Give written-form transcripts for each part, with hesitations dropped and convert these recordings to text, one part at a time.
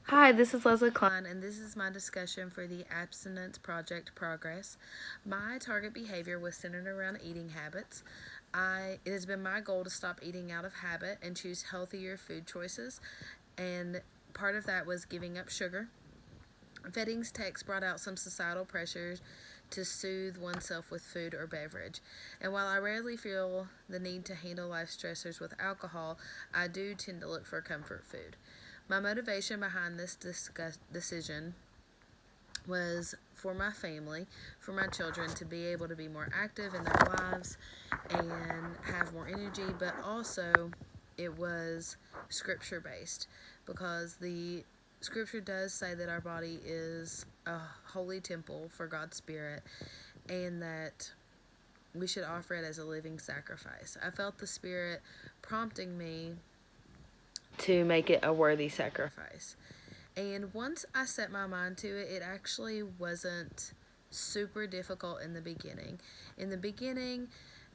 Hi, this is Leslie Klein, and this is my discussion for the Abstinence Project Progress. My target behavior was centered around eating habits. It has been my goal to stop eating out of habit and choose healthier food choices, and part of that was giving up sugar. Fetting's text brought out some societal pressures to soothe oneself with food or beverage. And while I rarely feel the need to handle life stressors with alcohol, I do tend to look for comfort food. My motivation behind this decision was for my family, for my children to be able to be more active in their lives and have more energy, but also it was scripture based because the scripture does say that our body is a holy temple for God's Spirit and that we should offer it as a living sacrifice. I felt the Spirit prompting me to make it a worthy sacrifice. And once I set my mind to it, it actually wasn't super difficult in the beginning. In the beginning,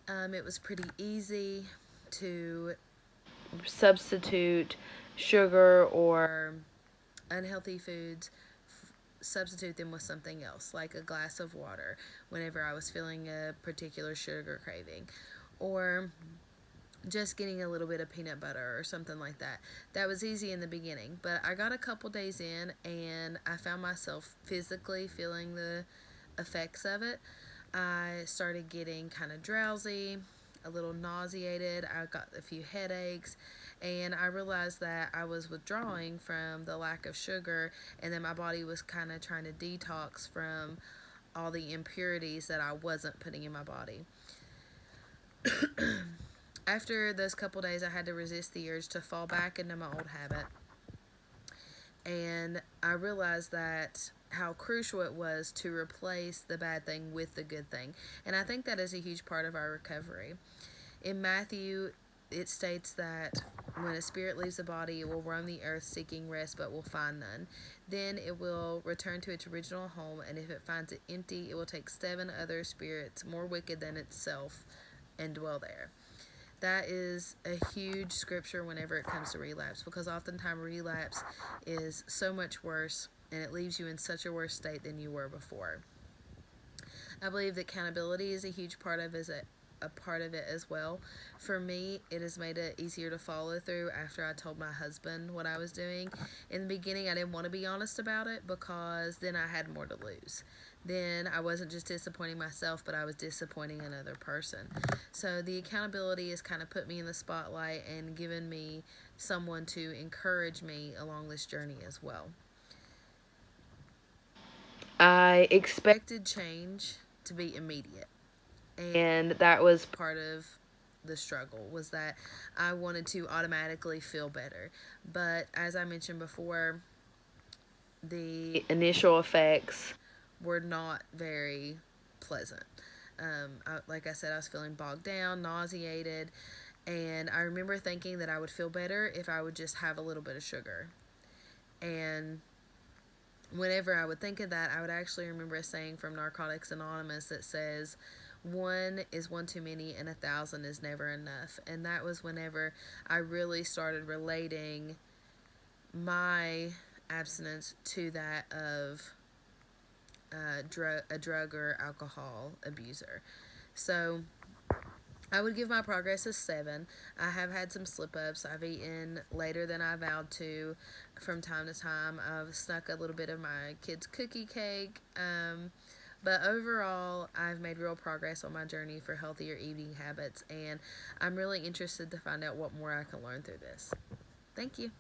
it was pretty easy to substitute sugar or unhealthy foods, substitute them with something else, like a glass of water, whenever I was feeling a particular sugar craving, or just getting a little bit of peanut butter or something like that. That was easy in the beginning, but I got a couple days in and I found myself physically feeling the effects of it. I started getting kind of drowsy, a little nauseated. I got a few headaches, and I realized that I was withdrawing from the lack of sugar, and then my body was kind of trying to detox from all the impurities that I wasn't putting in my body. After those couple days, I had to resist the urge to fall back into my old habit. And I realized that how crucial it was to replace the bad thing with the good thing. And I think that is a huge part of our recovery. In Matthew, it states that when a spirit leaves the body, it will roam the earth seeking rest but will find none. Then it will return to its original home, and if it finds it empty, it will take 7 other spirits more wicked than itself and dwell there. That is a huge scripture whenever it comes to relapse, because oftentimes relapse is so much worse and it leaves you in such a worse state than you were before. I believe that accountability is a huge part of it as well. For me, it has made it easier to follow through after I told my husband what I was doing. In the beginning, I didn't want to be honest about it because then I had more to lose. Then I wasn't just disappointing myself, but I was disappointing another person. So the accountability has kind of put me in the spotlight and given me someone to encourage me along this journey as well. I expected change to be immediate, and that was part of the struggle, was that I wanted to automatically feel better. But as I mentioned before, the initial effects were not very pleasant. Like I said, I was feeling bogged down, nauseated, and I remember thinking that I would feel better if I would just have a little bit of sugar. And whenever I would think of that, I would actually remember a saying from Narcotics Anonymous that says, "One is one too many and 1,000 is never enough." And that was whenever I really started relating my abstinence to that of a drug or alcohol abuser. So I would give my progress a 7. I have had some slip ups. I've eaten later than I vowed to from time to time. I've snuck a little bit of my kids' cookie cake. But overall, I've made real progress on my journey for healthier eating habits, and I'm really interested to find out what more I can learn through this. Thank you.